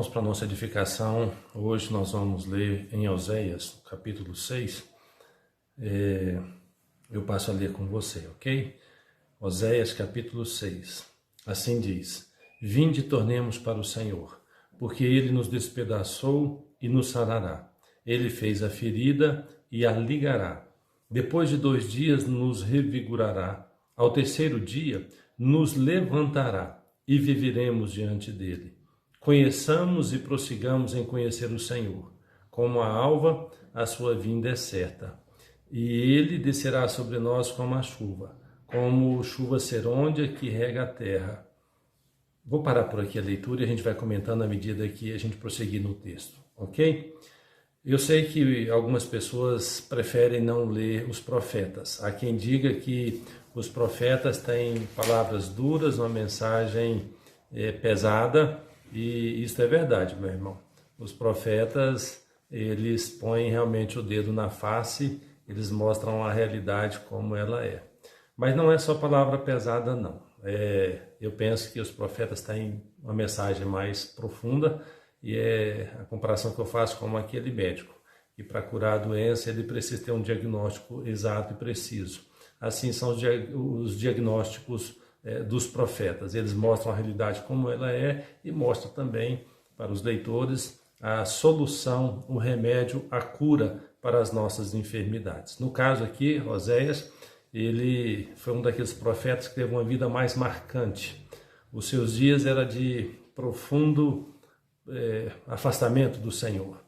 Para nossa edificação, hoje nós vamos ler em Oséias, capítulo 6. Eu passo a ler com você, ok? Oséias, capítulo 6. Assim diz: Vinde e tornemos para o Senhor, porque Ele nos despedaçou e nos sarará. Ele fez a ferida e a ligará. Depois de 2 dias nos revigorará. Ao terceiro dia nos levantará e viveremos diante dele. Conheçamos e prossigamos em conhecer o Senhor. Como a alva, a sua vinda é certa. E ele descerá sobre nós como a chuva, como chuva serôdia que rega a terra. Vou parar por aqui a leitura e a gente vai comentando à medida que a gente prosseguir no texto, ok? Eu sei que algumas pessoas preferem não ler os profetas. Há quem diga que os profetas têm palavras duras, uma mensagem pesada, e isso é verdade, meu irmão. Os profetas, eles põem realmente o dedo na face, eles mostram a realidade como ela é. Mas não é só palavra pesada, não. Eu penso que os profetas têm uma mensagem mais profunda, e é a comparação que eu faço com aquele médico, que para curar a doença ele precisa ter um diagnóstico exato e preciso. Assim são os diagnósticos dos profetas. Eles mostram a realidade como ela é e mostram também para os leitores a solução, o remédio, a cura para as nossas enfermidades. No caso aqui, Oséias, ele foi um daqueles profetas que teve uma vida mais marcante. Os seus dias eram de profundo afastamento do Senhor.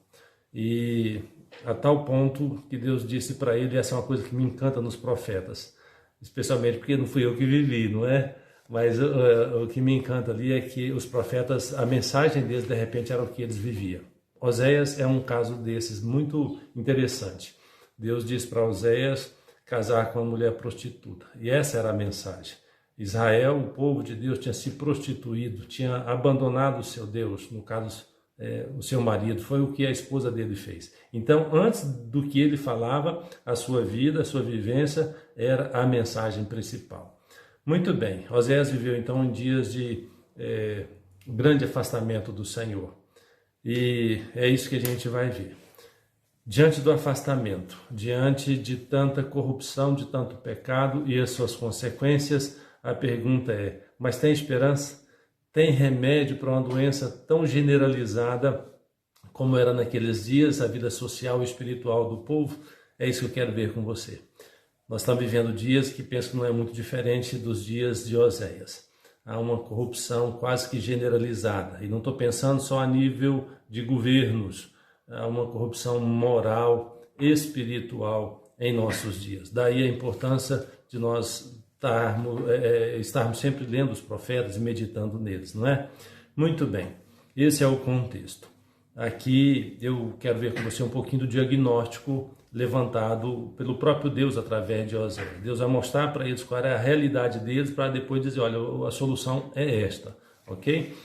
E a tal ponto que Deus disse para ele, essa é uma coisa que me encanta nos profetas, especialmente porque não fui eu que vivi, não é? Mas o que me encanta ali é que os profetas, a mensagem deles de repente era o que eles viviam. Oséias é um caso desses muito interessante. Deus disse para Oséias casar com uma mulher prostituta, e essa era a mensagem. Israel, o povo de Deus, tinha se prostituído, tinha abandonado o seu Deus, no caso o seu marido, foi o que a esposa dele fez. Então, antes do que ele falava, a sua vida, a sua vivência era a mensagem principal. Muito bem, Oséias viveu então em dias de grande afastamento do Senhor. E é isso que a gente vai ver. Diante do afastamento, diante de tanta corrupção, de tanto pecado e as suas consequências, a pergunta é: mas tem esperança? Tem remédio para uma doença tão generalizada como era naqueles dias, a vida social e espiritual do povo? É isso que eu quero ver com você. Nós estamos vivendo dias que penso que não é muito diferente dos dias de Oséias. Há uma corrupção quase que generalizada, e não estou pensando só a nível de governos. Há uma corrupção moral, espiritual em nossos dias. Daí a importância de nós estarmos sempre lendo os profetas e meditando neles, não é? Muito bem, esse é o contexto. Aqui eu quero ver com você um pouquinho do diagnóstico levantado pelo próprio Deus através de Oséias. Deus vai mostrar para eles qual é a realidade deles, para depois dizer: olha, a solução é esta, ok?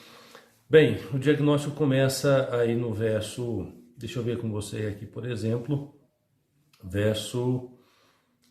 Bem, o diagnóstico começa aí no verso, deixa eu ver com você aqui, por exemplo, verso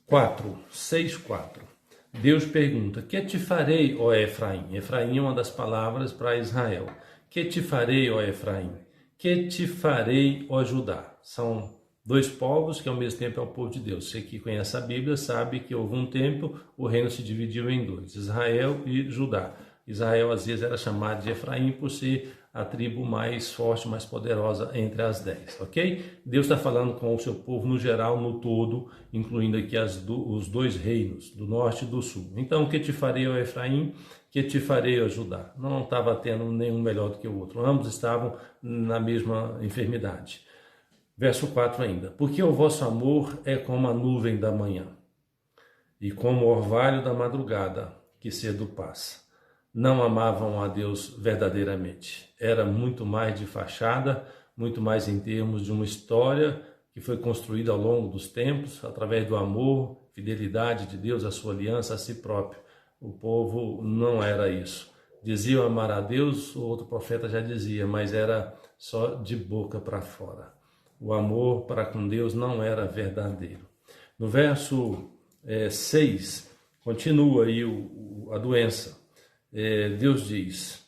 4, 6:4. Deus pergunta: que te farei, ó Efraim? Efraim é uma das palavras para Israel. Que te farei, ó Efraim? Que te farei, ó Judá? São dois povos que ao mesmo tempo é o povo de Deus. Você que conhece a Bíblia sabe que houve um tempo, o reino se dividiu em dois, Israel e Judá. Israel às vezes era chamado de Efraim por ser a tribo mais forte, mais poderosa entre as 10, ok? Deus está falando com o seu povo no geral, no todo, incluindo aqui os dois reinos, do norte e do sul. Então, que te farei, ó Efraim? Que te farei, ó Judá? Não estava tendo nenhum melhor do que o outro, ambos estavam na mesma enfermidade. Verso 4 ainda: porque o vosso amor é como a nuvem da manhã, e como o orvalho da madrugada, que cedo passa. Não amavam a Deus verdadeiramente. Era muito mais de fachada, muito mais em termos de uma história que foi construída ao longo dos tempos, através do amor, fidelidade de Deus, a sua aliança a si próprio. O povo não era isso. Diziam amar a Deus, o outro profeta já dizia, mas era só de boca para fora. O amor para com Deus não era verdadeiro. No verso 6, continua aí a doença. Deus diz: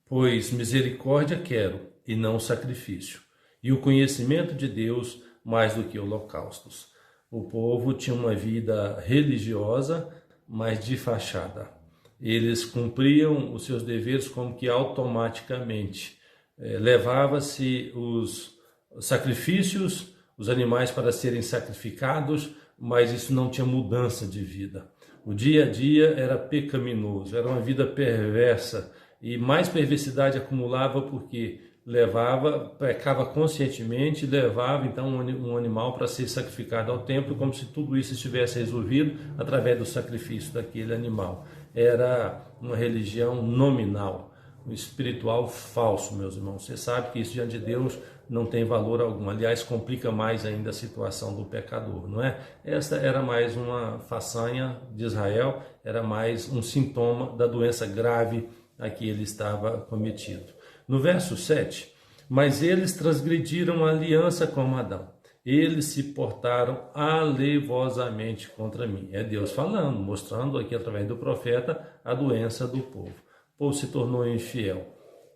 Pois misericórdia quero e não sacrifício, e o conhecimento de Deus mais do que holocaustos. O povo tinha uma vida religiosa, mas de fachada. Eles cumpriam os seus deveres como que automaticamente. Levava-se os sacrifícios, os animais para serem sacrificados, mas isso não tinha mudança de vida. O dia a dia era pecaminoso, era uma vida perversa, e mais perversidade acumulava porque pecava conscientemente, levava então um animal para ser sacrificado ao templo, como se tudo isso estivesse resolvido através do sacrifício daquele animal. Era uma religião nominal, um espiritual falso, meus irmãos. Você sabe que isso diante de Deus não tem valor algum. Aliás, complica mais ainda a situação do pecador, não é? Esta era mais uma façanha de Israel, era mais um sintoma da doença grave a que ele estava cometido. No verso 7, mas eles transgrediram a aliança com Adão. Eles se portaram alevosamente contra mim. É Deus falando, mostrando aqui através do profeta a doença do povo. O povo se tornou infiel,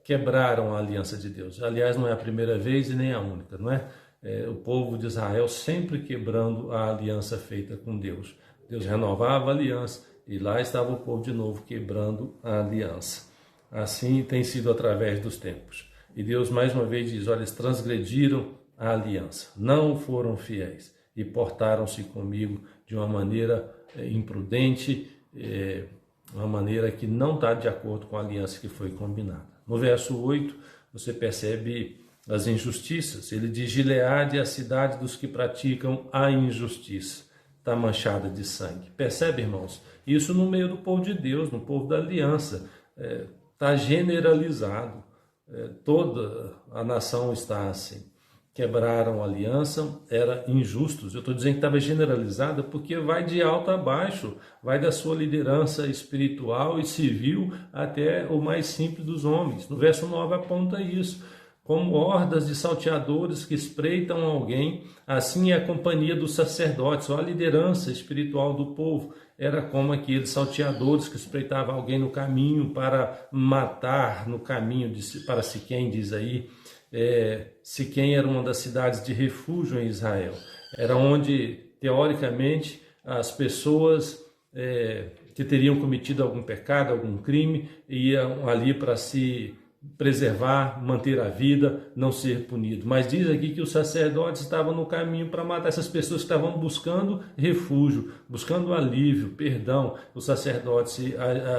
quebraram a aliança de Deus. Aliás, não é a primeira vez e nem a única, não é? O povo de Israel sempre quebrando a aliança feita com Deus. Deus renovava a aliança e lá estava o povo de novo quebrando a aliança. Assim tem sido através dos tempos. E Deus mais uma vez diz, olha, eles transgrediram a aliança, não foram fiéis e portaram-se comigo de uma maneira imprudente, uma maneira que não está de acordo com a aliança que foi combinada. No verso 8, você percebe as injustiças. Ele diz, Gileade é a cidade dos que praticam a injustiça, está manchada de sangue. Percebe, irmãos? Isso no meio do povo de Deus, no povo da aliança. Está generalizado, toda a nação está assim. Quebraram a aliança, eram injustos. Eu estou dizendo que estava generalizada porque vai de alto a baixo, vai da sua liderança espiritual e civil até o mais simples dos homens. No verso 9 aponta isso. Como hordas de salteadores que espreitam alguém, assim é a companhia dos sacerdotes, ou a liderança espiritual do povo. Era como aqueles salteadores que espreitavam alguém no caminho para matar no caminho para Siquém, diz aí. Siquém era uma das cidades de refúgio em Israel. Era onde, teoricamente, as pessoas que teriam cometido algum pecado, algum crime, iam ali para se preservar, manter a vida, não ser punido. Mas diz aqui que os sacerdotes estavam no caminho para matar essas pessoas que estavam buscando refúgio, buscando alívio, perdão. Os sacerdotes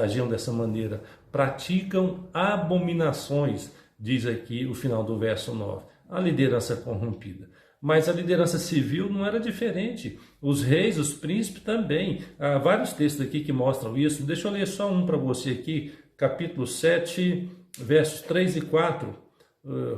agiam dessa maneira, praticam abominações, diz aqui o final do verso 9. A liderança corrompida. Mas a liderança civil não era diferente. Os reis, os príncipes também. Há vários textos aqui que mostram isso. Deixa eu ler só um para você aqui, capítulo 7, versos 3 e 4,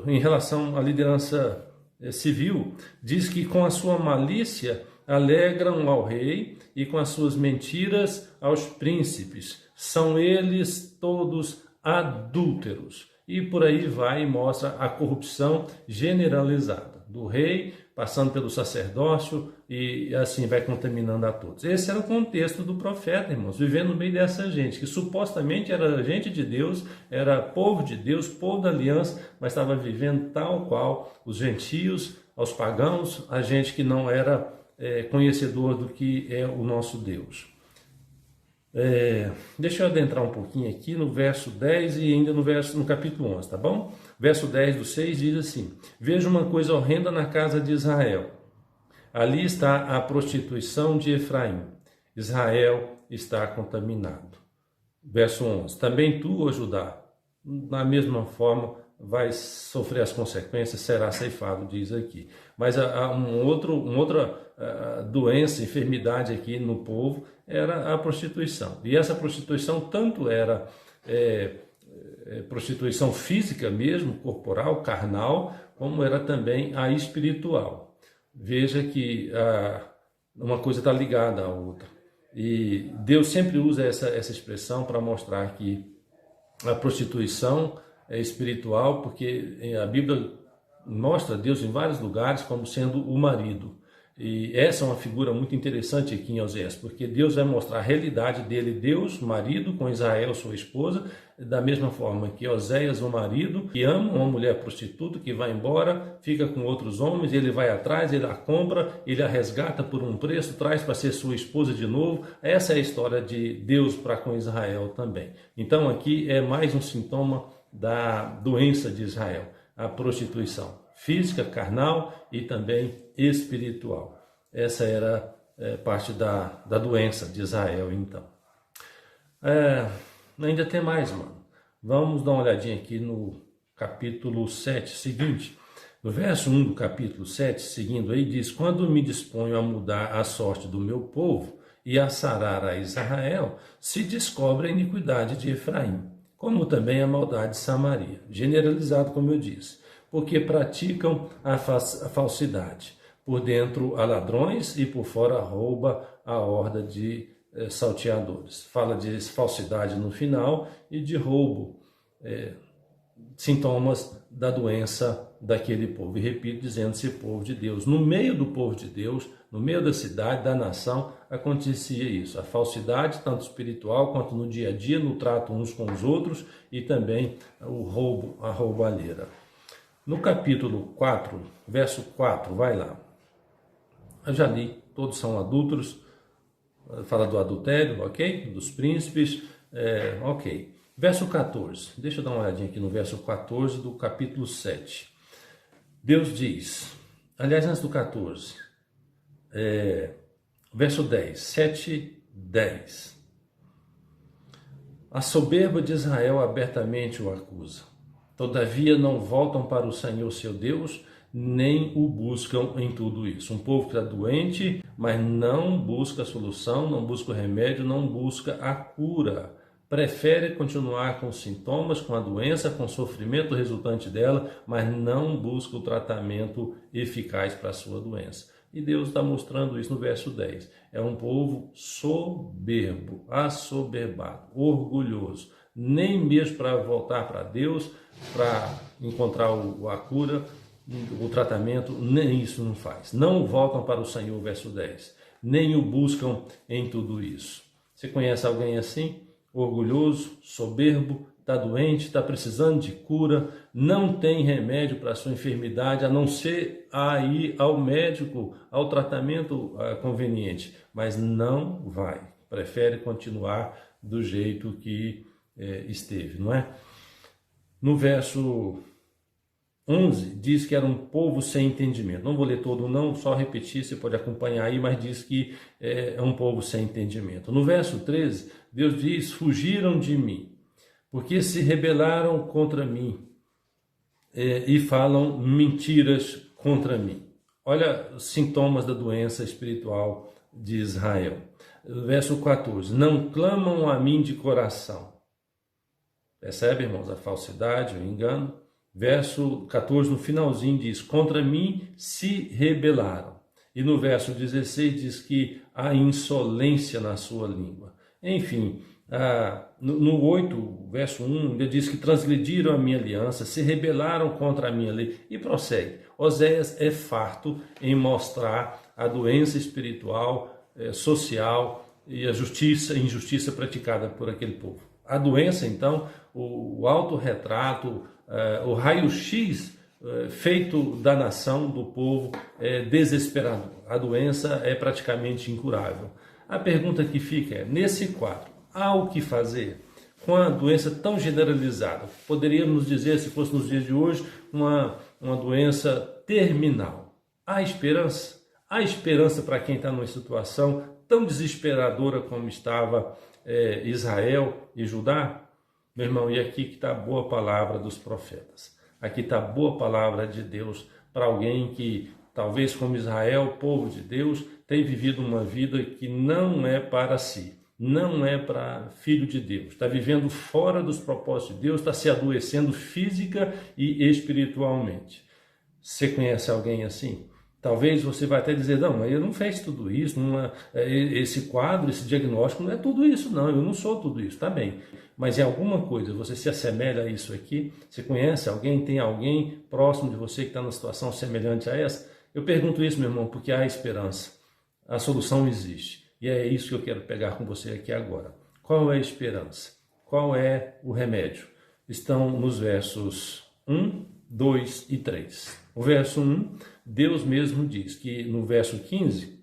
em relação à liderança civil, diz que com a sua malícia alegram ao rei e com as suas mentiras aos príncipes. São eles todos adúlteros. E por aí vai e mostra a corrupção generalizada do rei, passando pelo sacerdócio e assim vai contaminando a todos. Esse era o contexto do profeta, irmãos, vivendo no meio dessa gente, que supostamente era gente de Deus, era povo de Deus, povo da aliança, mas estava vivendo tal qual os gentios, aos pagãos, a gente que não era conhecedor do que é o nosso Deus. Deixa eu adentrar um pouquinho aqui no verso 10 e ainda no capítulo 11, tá bom? Verso 10 do 6 diz assim: Veja uma coisa horrenda na casa de Israel. Ali está a prostituição de Efraim. Israel está contaminado. Verso 11: Também tu, ó Judá, na mesma forma vai sofrer as consequências, será ceifado, diz aqui. Mas há uma outra doença, enfermidade aqui no povo, era a prostituição. E essa prostituição tanto era prostituição física mesmo, corporal, carnal, como era também a espiritual. Veja que uma coisa está ligada à outra. E Deus sempre usa essa expressão para mostrar que a prostituição é espiritual, porque a Bíblia mostra Deus em vários lugares como sendo o marido. E essa é uma figura muito interessante aqui em Oséias, porque Deus vai mostrar a realidade dele, Deus, marido, com Israel, sua esposa, da mesma forma que Oséias, o marido, que ama uma mulher prostituta, que vai embora, fica com outros homens, ele vai atrás, ele a compra, ele a resgata por um preço, traz para ser sua esposa de novo. Essa é a história de Deus para com Israel também. Então aqui é mais um sintoma da doença de Israel, a prostituição física, carnal e também espiritual. Essa era parte da doença de Israel, então. Ainda tem mais, mano. Vamos dar uma olhadinha aqui no capítulo 7 seguinte. No verso 1 do capítulo 7, seguindo aí, diz: quando me disponho a mudar a sorte do meu povo e a sarar a Israel, se descobre a iniquidade de Efraim, como também a maldade de Samaria, generalizado, como eu disse, porque praticam a falsidade. Por dentro há ladrões e por fora rouba a horda de salteadores. Fala de falsidade no final e de roubo, sintomas da doença daquele povo. E repito, dizendo-se povo de Deus. No meio do povo de Deus, no meio da cidade, da nação, acontecia isso. A falsidade, tanto espiritual quanto no dia a dia, no trato uns com os outros, e também o roubo, a roubalheira. No capítulo 4, verso 4, vai lá. Eu já li, todos são adúlteros, fala do adultério, ok? Dos príncipes, ok. Verso 14, deixa eu dar uma olhadinha aqui no verso 14 do capítulo 7. Deus diz, aliás, antes do 14, verso 10, 7, 10. A soberba de Israel abertamente o acusa. Todavia não voltam para o Senhor seu Deus, nem o buscam em tudo isso. Um povo que está doente, mas não busca a solução, não busca o remédio, não busca a cura. Prefere continuar com os sintomas, com a doença, com o sofrimento resultante dela, mas não busca o tratamento eficaz para a sua doença. E Deus está mostrando isso no verso 10. É um povo soberbo, assoberbado, orgulhoso. Nem mesmo para voltar para Deus, para encontrar a cura, o tratamento, nem isso não faz. Não voltam para o Senhor, verso 10. Nem o buscam em tudo isso. Você conhece alguém assim? Orgulhoso, soberbo, está doente, está precisando de cura, não tem remédio para a sua enfermidade, a não ser a ir ao médico, ao tratamento conveniente, mas não vai, prefere continuar do jeito que esteve, não é? No verso 11 diz que era um povo sem entendimento. Não vou ler todo não, só repetir, você pode acompanhar aí, mas diz que é um povo sem entendimento. No verso 13, Deus diz, fugiram de mim, porque se rebelaram contra mim e falam mentiras contra mim. Olha os sintomas da doença espiritual de Israel. Verso 14, não clamam a mim de coração. Percebe, irmãos, a falsidade, o engano? Verso 14, no finalzinho, diz, contra mim se rebelaram. E no verso 16 diz que há insolência na sua língua. Enfim, no 8, verso 1, ele diz que transgrediram a minha aliança, se rebelaram contra a minha lei. E prossegue. Oséias é farto em mostrar a doença espiritual, social e a injustiça praticada por aquele povo. A doença, então, o autorretrato, o raio-x feito da nação, do povo, é desesperador. A doença é praticamente incurável. A pergunta que fica é, nesse quadro, há o que fazer com a doença tão generalizada? Poderíamos dizer, se fosse nos dias de hoje, uma doença terminal. Há esperança? Há esperança para quem está numa situação tão desesperadora como estava Israel e Judá? Meu irmão, e aqui que está a boa palavra dos profetas. Aqui está a boa palavra de Deus para alguém que, talvez como Israel, povo de Deus, tem vivido uma vida que não é para si, não é para filho de Deus. Está vivendo fora dos propósitos de Deus, está se adoecendo física e espiritualmente. Você conhece alguém assim? Talvez você vai até dizer, não, mas eu não fiz tudo isso, esse quadro, esse diagnóstico não é tudo isso, não, eu não sou tudo isso, tá bem. Mas em alguma coisa você se assemelha a isso aqui? Você conhece alguém, tem alguém próximo de você que está numa situação semelhante a essa? Eu pergunto isso, meu irmão, porque há esperança. A solução existe. E é isso que eu quero pegar com você aqui agora. Qual é a esperança? Qual é o remédio? Estão nos versos 1, 2 e 3. O verso 1, Deus mesmo diz que no verso 15,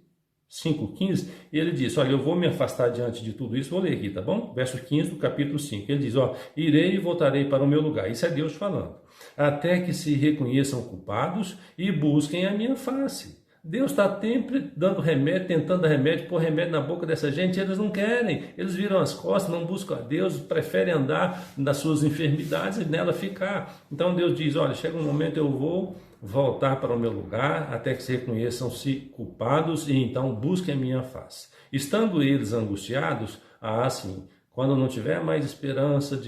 5:15, ele diz, olha, eu vou me afastar diante de tudo isso, vou ler aqui, tá bom? Verso 15 do capítulo 5, ele diz, ó, irei e voltarei para o meu lugar, isso é Deus falando, até que se reconheçam culpados e busquem a minha face. Deus está sempre dando remédio, tentando dar remédio, pôr remédio na boca dessa gente, eles não querem, eles viram as costas, não buscam a Deus, preferem andar nas suas enfermidades e nela ficar. Então Deus diz, olha, chega um momento eu vou voltar para o meu lugar, até que se reconheçam-se culpados e então busquem a minha face. Estando eles angustiados, sim, quando não tiver mais esperança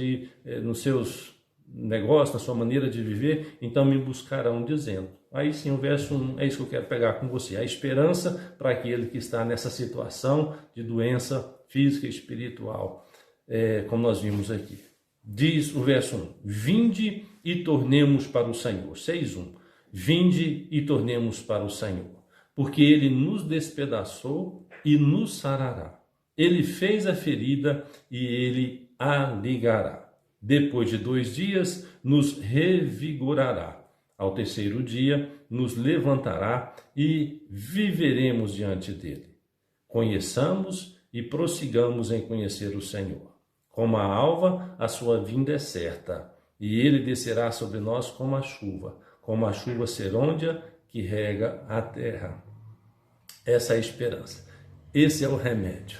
nos seus negócios, na sua maneira de viver, então me buscarão dizendo. Aí sim, o verso 1, é isso que eu quero pegar com você. A esperança para aquele que está nessa situação de doença física e espiritual, como nós vimos aqui. Diz o verso 1, vinde e tornemos para o Senhor. 6:1, vinde e tornemos para o Senhor, porque Ele nos despedaçou e nos sarará. Ele fez a ferida e Ele a ligará. Depois de 2 dias, nos revigorará. Ao terceiro dia, nos levantará e viveremos diante dele. Conheçamos e prossigamos em conhecer o Senhor. Como a alva, a sua vinda é certa, e ele descerá sobre nós como a chuva serôdia que rega a terra. Essa é a esperança. Esse é o remédio.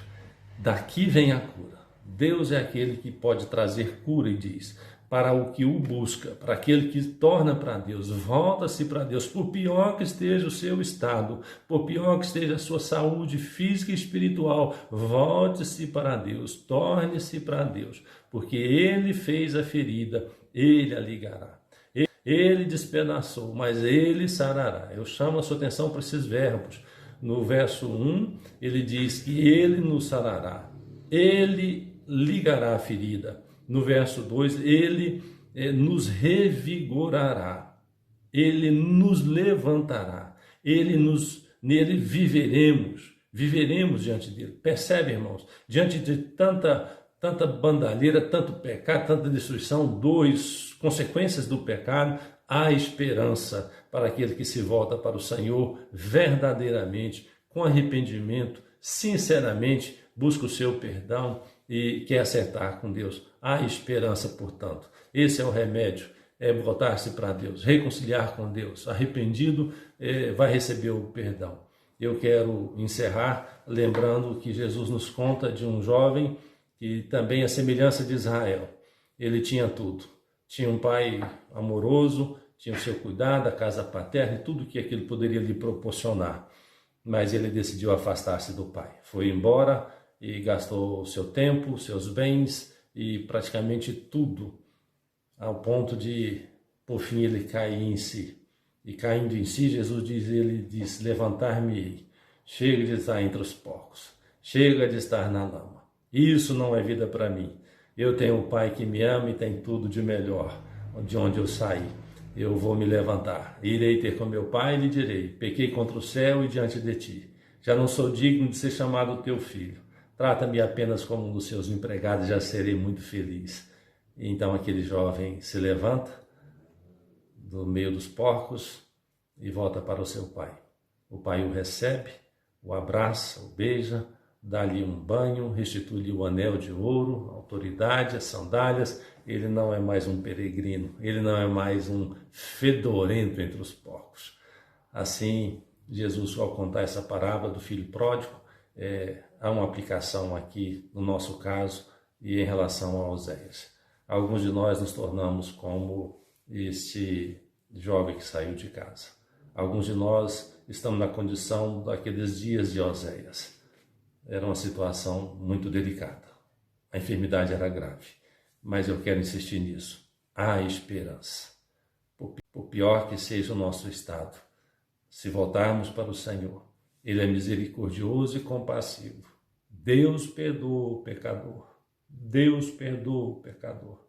Daqui vem a cura. Deus é aquele que pode trazer cura e diz, para o que o busca, para aquele que torna para Deus, volta-se para Deus, por pior que esteja o seu estado, por pior que esteja a sua saúde física e espiritual, volte-se para Deus, torne-se para Deus, porque Ele fez a ferida, Ele a ligará. Ele despedaçou, mas Ele sarará. Eu chamo a sua atenção para esses verbos. No verso 1, ele diz que Ele nos sarará, Ele ligará a ferida. No verso 2, Ele nos revigorará, Ele nos levantará, nele viveremos diante dele. Percebe, irmãos? Diante de tanta bandalheira, tanto pecado, tanta destruição, consequências do pecado, há esperança para aquele que se volta para o Senhor verdadeiramente, com arrependimento, sinceramente, busca o seu perdão e quer acertar com Deus. Há esperança, portanto. Esse é o remédio, é voltar-se para Deus, reconciliar com Deus. Arrependido vai receber o perdão. Eu quero encerrar lembrando que Jesus nos conta de um jovem que também a semelhança de Israel. Ele tinha tudo. Tinha um pai amoroso, tinha o seu cuidado, a casa paterna e tudo que aquilo poderia lhe proporcionar. Mas ele decidiu afastar-se do pai. Foi embora e gastou o seu tempo, seus bens e praticamente tudo, ao ponto de, por fim, ele cair em si. E caindo em si, ele diz, levantar-me-ei, chega de estar entre os porcos, chega de estar na lama. Isso não é vida para mim. Eu tenho um pai que me ama e tem tudo de melhor, de onde eu saí. Eu vou me levantar, irei ter com meu pai e lhe direi, pequei contra o céu e diante de ti. Já não sou digno de ser chamado teu filho. Trata-me apenas como um dos seus empregados, já serei muito feliz. E então aquele jovem se levanta do meio dos porcos e volta para o seu pai. O pai o recebe, o abraça, o beija, dá-lhe um banho, restitui-lhe o anel de ouro, a autoridade, as sandálias. Ele não é mais um peregrino, ele não é mais um fedorento entre os porcos. Assim, Jesus, ao contar essa parábola do filho pródigo, há uma aplicação aqui no nosso caso e em relação a Oséias. Alguns de nós nos tornamos como este jovem que saiu de casa. Alguns de nós estamos na condição daqueles dias de Oséias. Era uma situação muito delicada. A enfermidade era grave. Mas eu quero insistir nisso. Há esperança. Por pior que seja o nosso estado, se voltarmos para o Senhor, Ele é misericordioso e compassivo. Deus perdoa o pecador. Deus perdoa o pecador.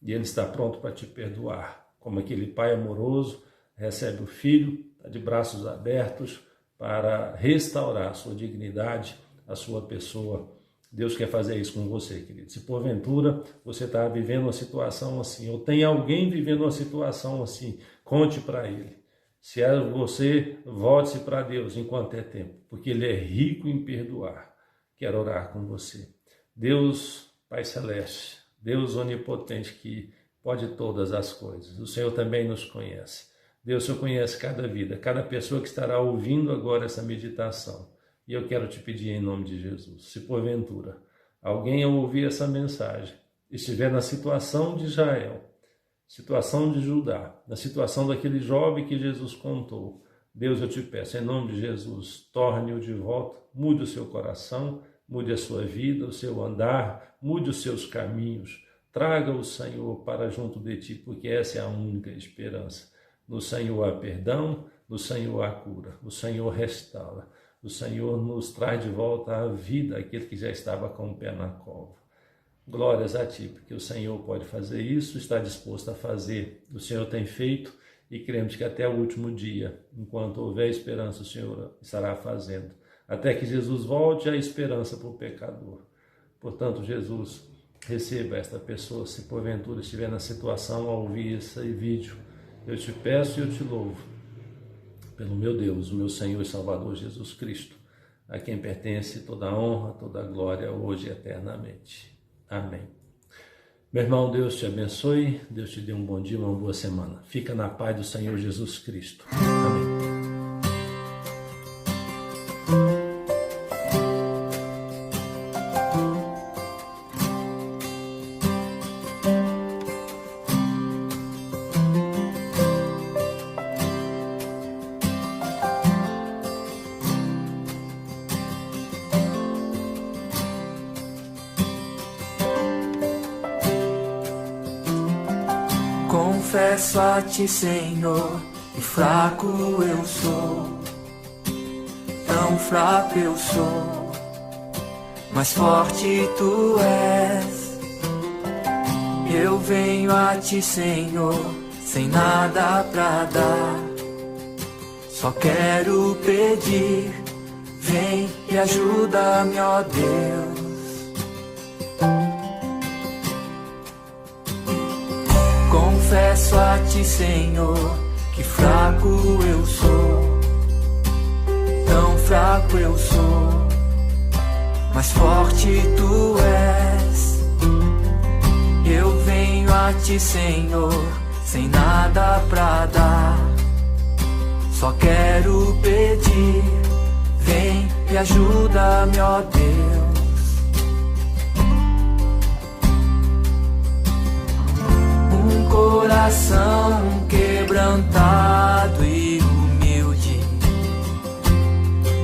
E Ele está pronto para te perdoar. Como aquele pai amoroso recebe o filho, está de braços abertos para restaurar a sua dignidade, a sua pessoa. Deus quer fazer isso com você, querido. Se porventura você está vivendo uma situação assim, ou tem alguém vivendo uma situação assim, conte para ele. Se é você, volte-se para Deus enquanto é tempo, porque Ele é rico em perdoar. Quero orar com você. Deus, Pai Celeste, Deus onipotente que pode todas as coisas. O Senhor também nos conhece. Deus, o Senhor conhece cada vida, cada pessoa que estará ouvindo agora essa meditação. E eu quero te pedir em nome de Jesus, se porventura alguém ao ouvir essa mensagem estiver na situação de Israel, situação de Judá, na situação daquele jovem que Jesus contou, Deus, eu te peço, em nome de Jesus, torne-o de volta, mude o seu coração, mude a sua vida, o seu andar, mude os seus caminhos, traga o Senhor para junto de ti, porque essa é a única esperança. No Senhor há perdão, no Senhor há cura, o Senhor restaura. O Senhor nos traz de volta à vida aquele que já estava com o pé na cova. Glórias a ti, porque o Senhor pode fazer isso, está disposto a fazer. O Senhor tem feito e cremos que até o último dia, enquanto houver esperança, o Senhor estará fazendo. Até que Jesus volte, a esperança para o pecador. Portanto, Jesus, receba esta pessoa, se porventura estiver na situação ao ouvir esse vídeo. Eu te peço e eu te louvo. Pelo meu Deus, o meu Senhor e Salvador Jesus Cristo, a quem pertence toda a honra, toda a glória, hoje e eternamente. Amém. Meu irmão, Deus te abençoe, Deus te dê um bom dia, uma boa semana. Fica na paz do Senhor Jesus Cristo. Amém. Confesso a ti, Senhor, que fraco eu sou, tão fraco eu sou, mas forte tu és. Eu venho a ti, Senhor, sem nada pra dar, só quero pedir, vem e ajuda-me, ó Deus. Confesso a ti, Senhor, que fraco eu sou, tão fraco eu sou, mas forte tu és. Eu venho a ti, Senhor, sem nada pra dar, só quero pedir, vem e ajuda-me, ó Deus. Coração quebrantado e humilde,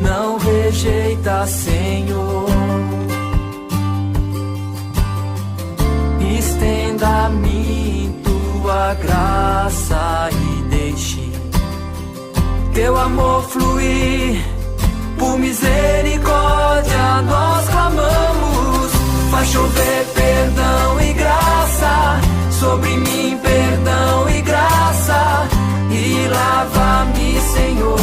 não rejeita, Senhor. Estenda-me tua graça e deixe teu amor fluir. Por misericórdia nós clamamos, faz chover perdão e graça sobre mim, perdão e graça, e lava-me, Senhor,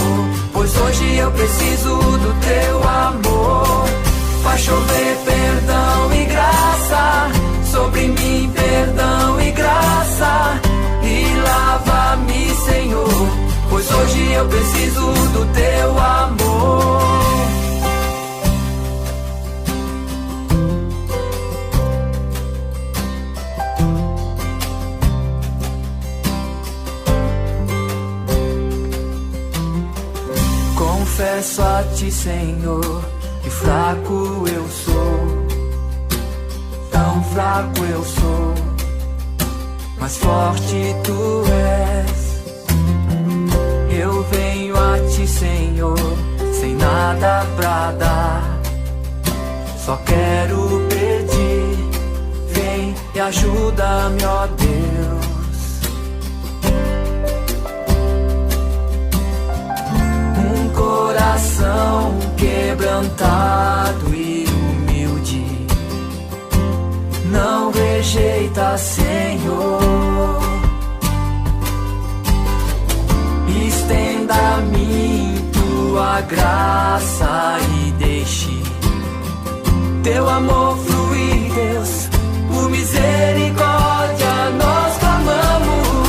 pois hoje eu preciso do teu amor. Faz chover perdão e graça sobre mim, perdão e graça, e lava-me, Senhor, pois hoje eu preciso do teu amor. Confesso a ti, Senhor, que fraco eu sou, tão fraco eu sou, mas forte tu és. Eu venho a ti, Senhor, sem nada pra dar, só quero pedir, vem e ajuda-me, ó Deus. Coração quebrantado e humilde, não rejeita, Senhor. Estenda-me tua graça e deixe teu amor fluir, Deus. Por misericórdia nós clamamos.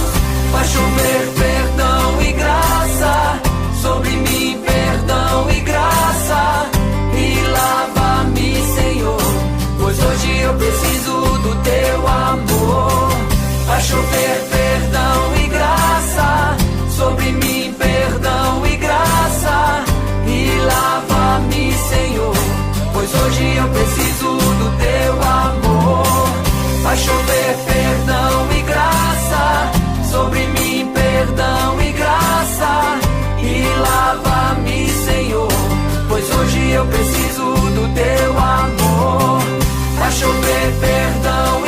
Faz chover perdão e graça sobre mim, perdão e graça, e lava-me, Senhor, pois hoje eu preciso do teu amor. Faz chover perdão e graça sobre mim, perdão e graça, e lava-me, Senhor, pois hoje eu preciso do teu amor. Faz chover perdão e graça sobre mim, perdão e graça, e lava-me, Senhor, pois hoje eu preciso do teu amor. Faz chover perdão